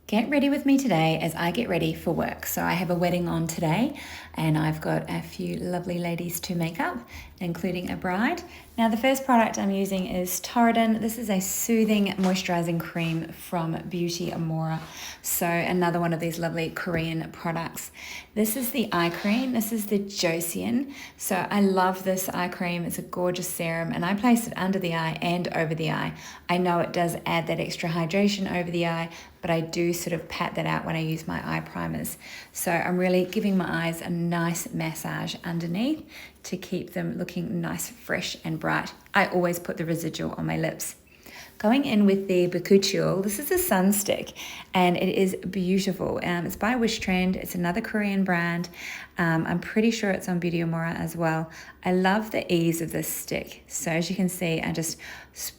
Get ready with me today as I get ready for work. So I have a wedding on today and I've got a few lovely ladies to make up, including a bride. Now the first product I'm using is Torriden. This is a soothing moisturizing cream from Beauty Amora. So another one of these lovely Korean products. This is the eye cream. This is the Joseon. So I love this eye cream. It's a gorgeous serum and I place it under the eye and over the eye. I know it does add that extra hydration over the eye, but I do sort of pat that out when I use my eye primers. So I'm really giving my eyes a nice massage underneath to keep them looking nice, fresh and bright. I always put the residual on my lips. Going in with the Bakuchiol, this is a sun stick and it is beautiful. It's by Wish Trend. It's another Korean brand. I'm pretty sure it's on Beauty Amora as well. I love the ease of this stick. So as you can see, I just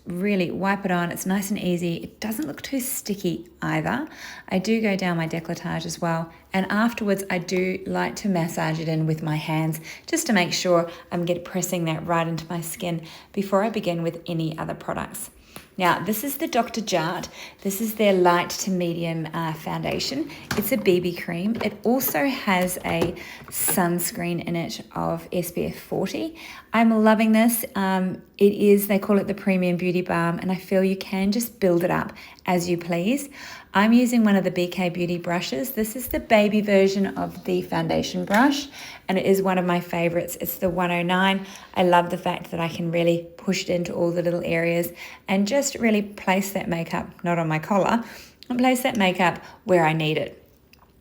really wipe it on. It's nice and easy. It doesn't look too sticky either. I do go down my décolletage as well. And afterwards, I do like to massage it in with my hands just to make sure I'm pressing that right into my skin before I begin with any other products. Now, this is the Dr. Jart. This is their light to medium foundation. It's a BB cream. It also has a sunscreen in it of SPF 40. I'm loving this. They call it the Premium Beauty Balm, and I feel you can just build it up as you please. I'm using one of the BK Beauty brushes. This is the baby version of the foundation brush, and it is one of my favorites. It's the 109. I love the fact that I can really push it into all the little areas and just really place that makeup, not on my collar, and place that makeup where I need it.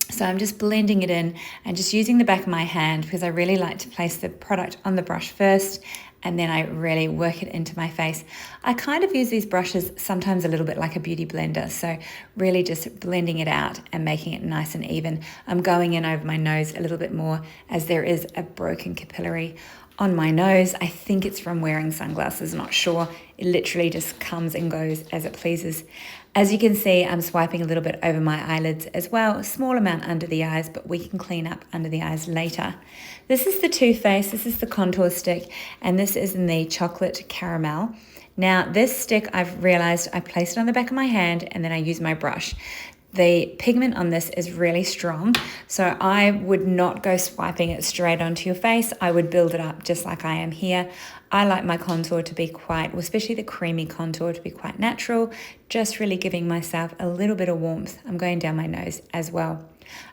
So I'm just blending it in and just using the back of my hand because I really like to place the product on the brush first and then I really work it into my face. I kind of use these brushes sometimes a little bit like a beauty blender, so really just blending it out and making it nice and even. I'm going in over my nose a little bit more as there is a broken capillary on my nose. I think it's from wearing sunglasses, not sure. It literally just comes and goes as it pleases. As you can see, I'm swiping a little bit over my eyelids as well, a small amount under the eyes, but we can clean up under the eyes later. This is the Too Faced, this is the contour stick, and this is in the chocolate caramel. Now this stick, I've realized I place it on the back of my hand and then I use my brush. The pigment on this is really strong, so I would not go swiping it straight onto your face. I would build it up just like I am here. I like my contour to be especially the creamy contour, to be quite natural, just really giving myself a little bit of warmth. I'm going down my nose as well.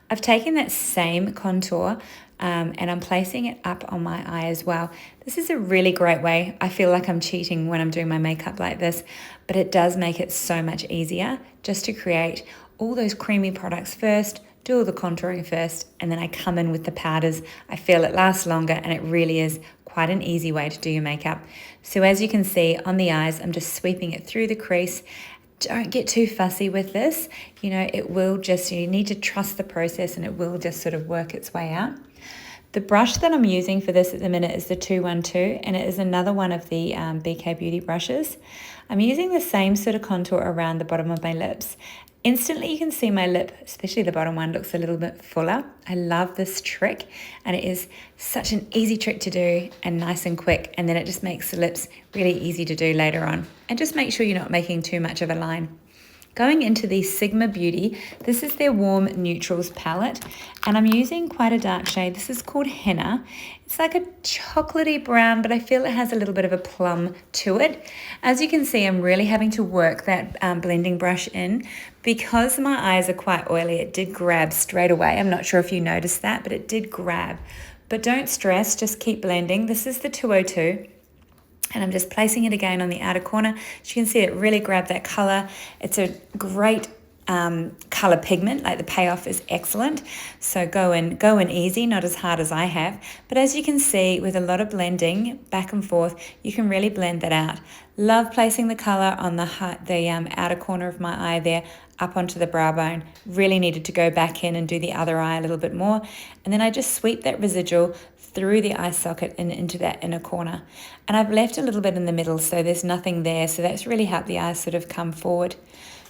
I've taken that same contour and I'm placing it up on my eye as well. This is a really great way. I feel like I'm cheating when I'm doing my makeup like this, but it does make it so much easier just to create all those creamy products first, do all the contouring first, and then I come in with the powders. I feel it lasts longer and it really is quite an easy way to do your makeup. So as you can see on the eyes, I'm just sweeping it through the crease. Don't get too fussy with this. You need to trust the process and it will just sort of work its way out. The brush that I'm using for this at the minute is the 212, and it is another one of the BK Beauty brushes. I'm using the same sort of contour around the bottom of my lips. Instantly you can see my lip, especially the bottom one, looks a little bit fuller. I love this trick and it is such an easy trick to do and nice and quick, and then it just makes the lips really easy to do later on. And just make sure you're not making too much of a line. Going into the Sigma Beauty, this is their Warm Neutrals palette, and I'm using quite a dark shade. This is called Henna. It's like a chocolatey brown, but I feel it has a little bit of a plum to it. As you can see, I'm really having to work that blending brush in. Because my eyes are quite oily, it did grab straight away. I'm not sure if you noticed that, but it did grab. But don't stress, just keep blending. This is the 202. And I'm just placing it again on the outer corner. As you can see, it really grabbed that color. It's a great color pigment, like the payoff is excellent. So go in easy, not as hard as I have. But as you can see, with a lot of blending back and forth, you can really blend that out. Love placing the color on the outer corner of my eye there, up onto the brow bone. Really needed to go back in and do the other eye a little bit more. And then I just sweep that residual through the eye socket and into that inner corner. And I've left a little bit in the middle, so there's nothing there. So that's really helped the eyes sort of come forward.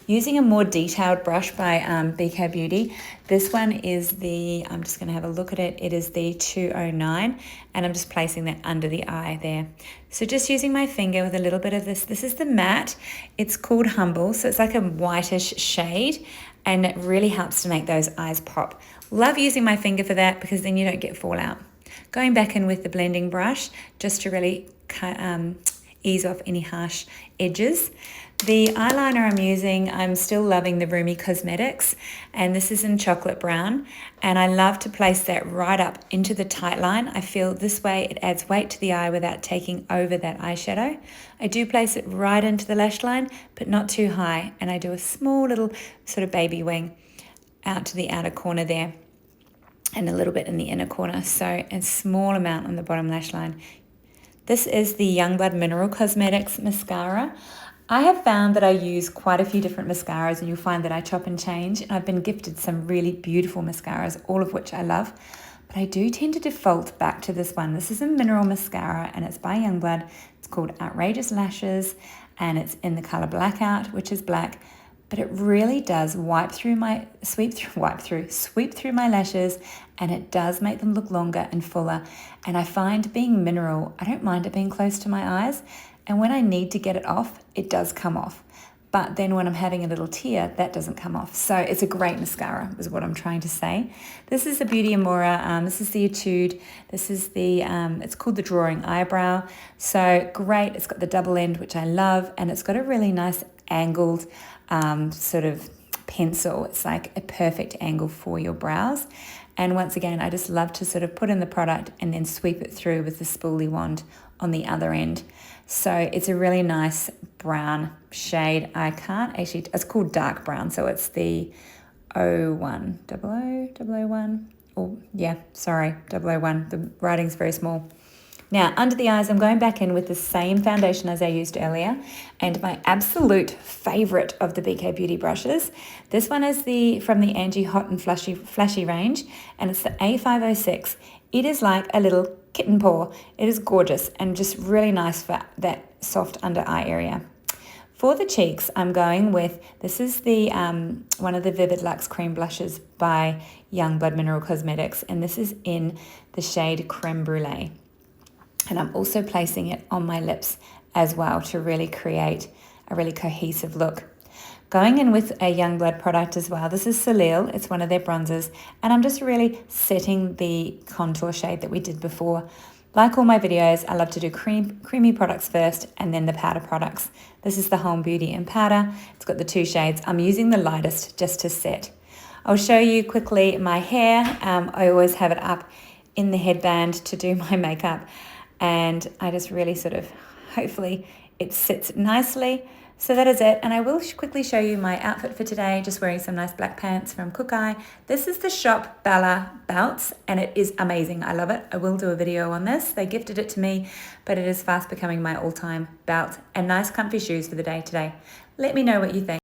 Using a more detailed brush by BK Beauty. This one is I'm just going to have a look at it. It is the 209, and I'm just placing that under the eye there. So just using my finger with a little bit of this. This is the matte. It's called Humble, so it's like a whitish shade. and it really helps to make those eyes pop. Love using my finger for that because then you don't get fallout. Going back in with the blending brush just to really ease off any harsh edges. The eyeliner I'm using, I'm still loving the Rumi Cosmetics, and this is in chocolate brown, and I love to place that right up into the tight line. I feel this way it adds weight to the eye without taking over that eyeshadow. I do place it right into the lash line, but not too high, and I do a small little sort of baby wing out to the outer corner there and a little bit in the inner corner, so a small amount on the bottom lash line. This is the Youngblood Mineral Cosmetics mascara. I have found that I use quite a few different mascaras, and you'll find that I chop and change, and I've been gifted some really beautiful mascaras, all of which I love, but I do tend to default back to this one. This is a mineral mascara, and it's by Youngblood. It's called Outrageous Lashes, and it's in the color Blackout, which is black, but it really does sweep through my lashes, and it does make them look longer and fuller. And I find being mineral, I don't mind it being close to my eyes, and when I need to get it off, it does come off. But then when I'm having a little tear, that doesn't come off. So it's a great mascara, is what I'm trying to say. This is the Beauty Amora. This is the Etude. This is the, it's called the Drawing Eyebrow. So great. It's got the double end, which I love, and it's got a really nice angled sort of pencil. It's like a perfect angle for your brows. And once again, I just love to sort of put in the product and then sweep it through with the spoolie wand on the other end. So it's a really nice brown shade. I can't actually, it's called dark brown. So it's the 001, 001, oh yeah, sorry, 001. The writing's very small. Now, under the eyes, I'm going back in with the same foundation as I used earlier, and my absolute favorite of the BK Beauty brushes. This one is from the Angie Hot and Flashy range, and it's the A506. It is like a little kitten paw. It is gorgeous and just really nice for that soft under eye area. For the cheeks, I'm going with, this is the one of the Vivid Luxe Cream Blushes by Youngblood Mineral Cosmetics, and this is in the shade Crème Brûlée. And I'm also placing it on my lips as well to really create a really cohesive look. Going in with a Youngblood product as well. This is Soleil. It's one of their bronzers. And I'm just really setting the contour shade that we did before. Like all my videos, I love to do creamy products first and then the powder products. This is the Holme Beauty in powder. It's got the two shades. I'm using the lightest just to set. I'll show you quickly my hair. I always have it up in the headband to do my makeup. And I just really sort of, hopefully it sits nicely. So that is it. And I will quickly show you my outfit for today, just wearing some nice black pants from Kookai. This is the Shop Bella Bounce, and it is amazing. I love it. I will do a video on this. They gifted it to me, but it is fast becoming my all-time belt, and nice comfy shoes for the day today. Let me know what you think.